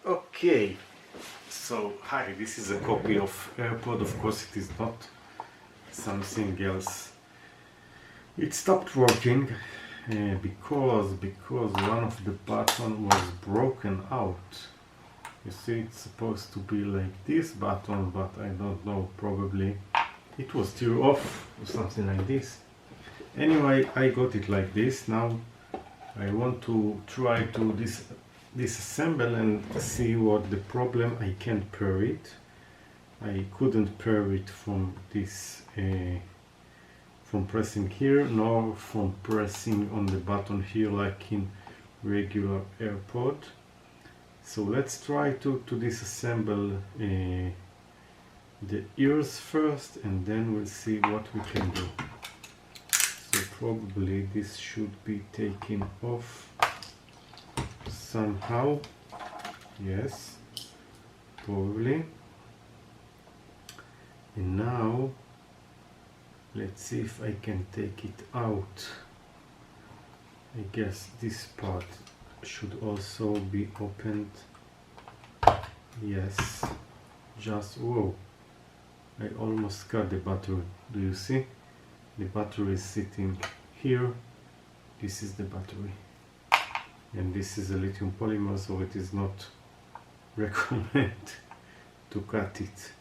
Okay, so hi, this is a copy of AirPod. Of course it is not something else. It stopped working because one of the button was broken out. You see, it's supposed to be like this button, but I don't know, probably it was still off or something like this. Anyway, I got it like this. Now I want to try to disassemble and see what the problem. I can't pair it. I couldn't pair it from this from pressing here, nor from pressing on the button here like in regular AirPod. So let's try to disassemble the ears first, and then we'll see what we can do. So probably this should be taken off somehow. Yes, probably. And now let's see if I can take it out. I guess this part should also be opened. Yes, just whoa, I almost got the battery. Do you see? The battery is sitting here. This is the battery, and this is a lithium polymer, so it is not recommend to cut it.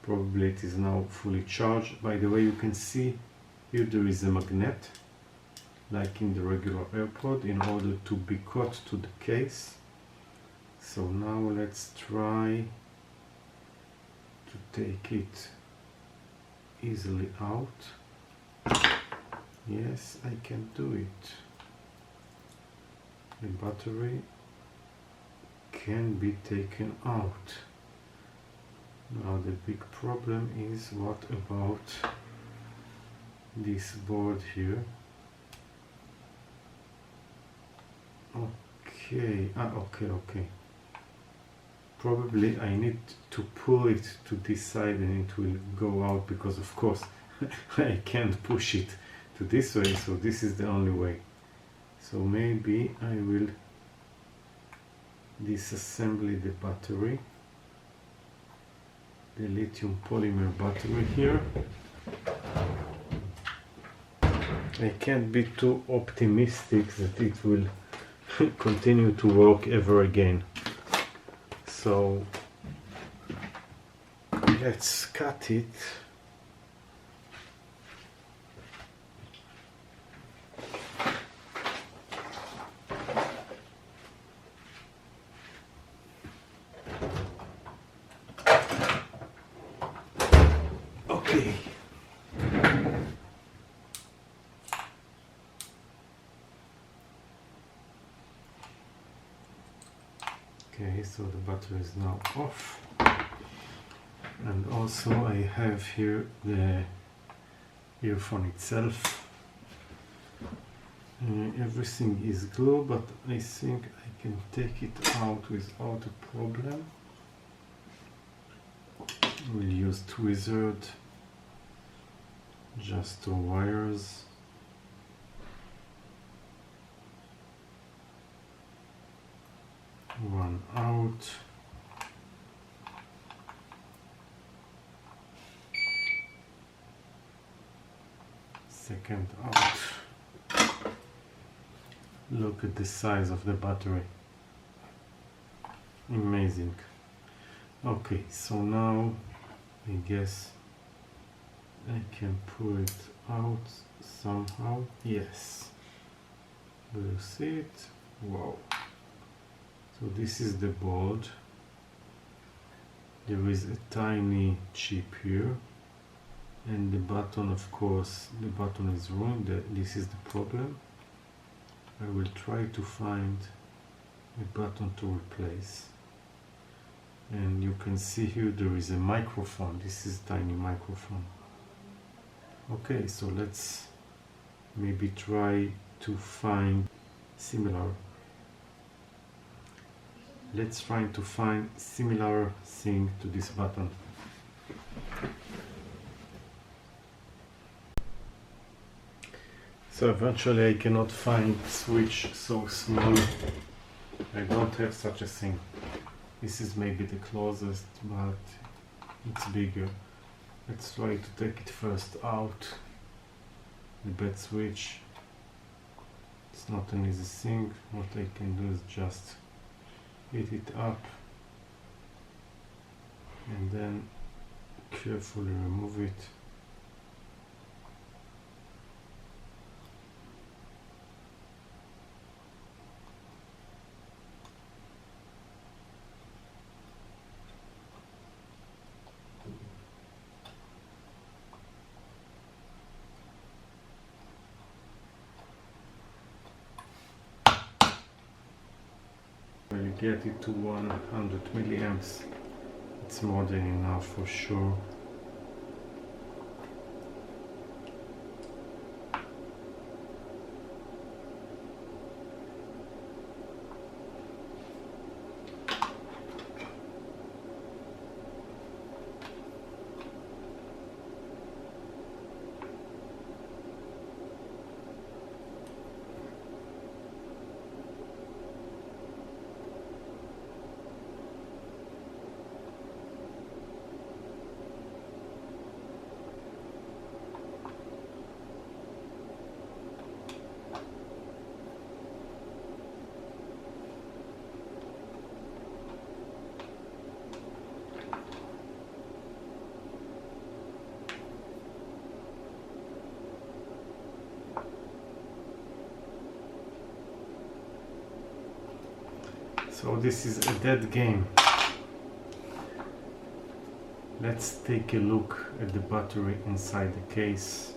Probably it is now fully charged. By the way, you can see here there is a magnet like in the regular AirPod in order to be cut to the case. So now let's try to take it easily out. Yes, I can do it. The battery can be taken out. Now the big problem is, what about this board here? Okay, okay. Probably I need to pull it to this side and it will go out, because of course I can't push it to this way, so this is the only way. So maybe I will disassemble the battery, the lithium polymer battery here. I can't be too optimistic that it will continue to work ever again. So let's cut it. Okay. Okay, so the battery is now off, and also I have here the earphone itself. Everything is glue, but I think I can take it out without a problem. We'll use tweezers, just 2 wires. One out. Second out. Look at the size of the battery. Amazing. Okay, so now I guess I can pull it out somehow. Yes. Do you see it? Wow. So this is the board. There is a tiny chip here, and the button, of course, the button is ruined. This is the problem. I will try to find a button to replace. And you can see here there is a microphone. This is a tiny microphone. Okay, so let's maybe try to find similar. Let's try to find similar thing to this button. So eventually I cannot find switch so small I don't have such a thing. This is maybe the closest, but it's bigger. Let's try to take it first out. The bed switch. It's not an easy thing. What I can do is just heat it up and then carefully remove it. When you get it to 100 milliamps, it's more than enough for sure. So this is a dead game. Let's take a look at the battery inside the case.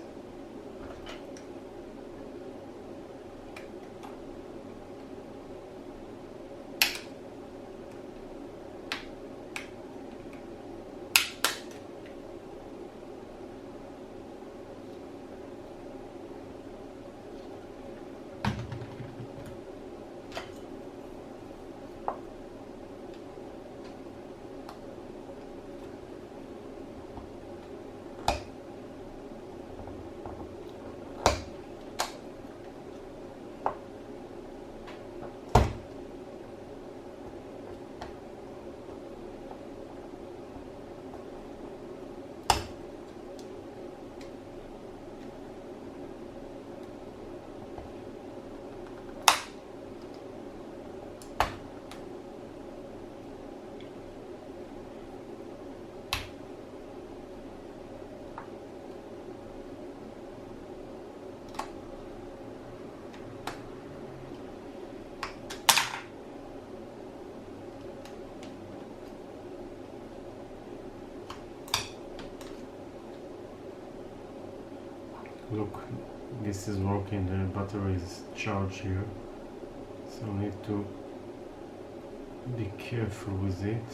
Look, this is working, the battery is charged here, so I need to be careful with it.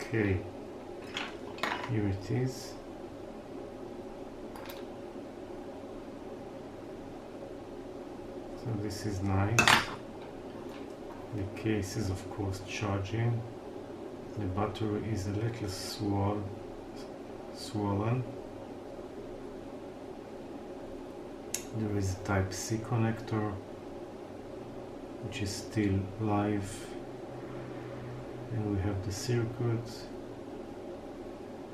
Okay, here it is. So this is nice. The case is of course charging. The battery is a little swollen. There is a Type-C connector which is still live. And we have the circuit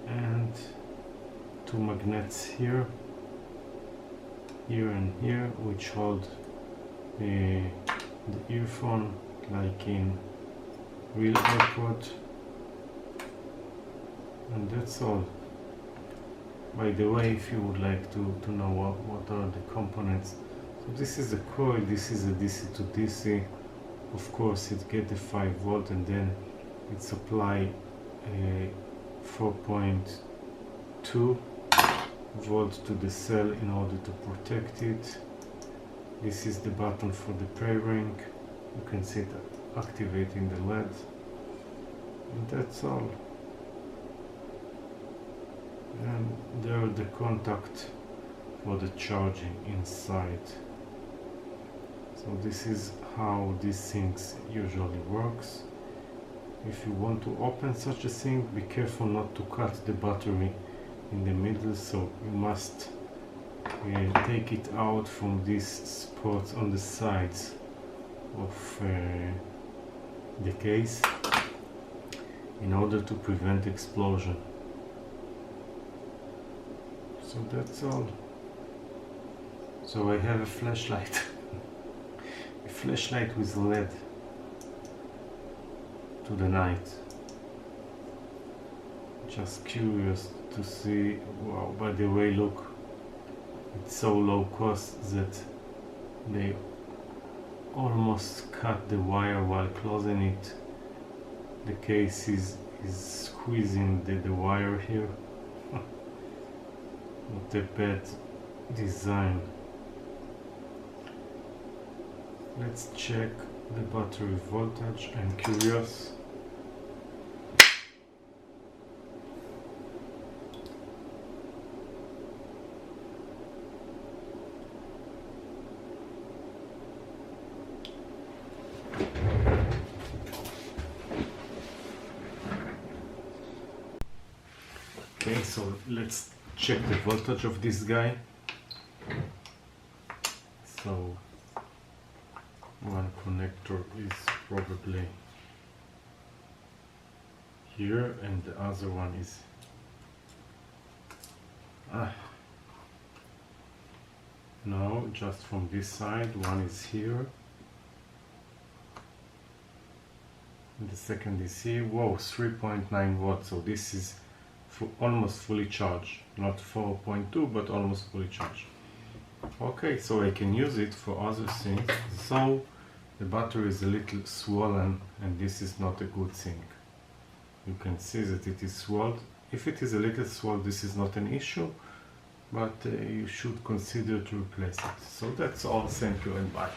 and two magnets here and here, which hold the earphone like in real airpod, and that's all. By the way, if you would like to know what are the components, so this is a coil, this is a DC to DC. Of course it gets the 5 volt and then it supply 4.2 volt to the cell in order to protect it. This is the button for the pairing. You can see that activating the LED, and that's all. And there are the contact for the charging inside. So this is how these things usually works. If you want to open such a thing, be careful not to cut the battery in the middle, so you must take it out from these spots on the sides of the case in order to prevent explosion. So that's all. So I have a flashlight, a flashlight with LED to the night. Just curious to see. Wow, by the way, look, it's so low cost that they almost cut the wire while closing it. The case is squeezing the wire here. Not a bad design. Let's check the battery voltage. I'm curious. Okay, so let's check the voltage of this guy. So one connector is probably here and the other one is no, just from this side. One is here and the second is here. Whoa, 3.9 watts. So this is almost fully charged, not 4.2 but almost fully charged. Okay, so I can use it for other things. So the battery is a little swollen, and this is not a good thing. You can see that it is swelled. If it is a little swelled, this is not an issue, but you should consider to replace it. So that's all. Thank you and bye.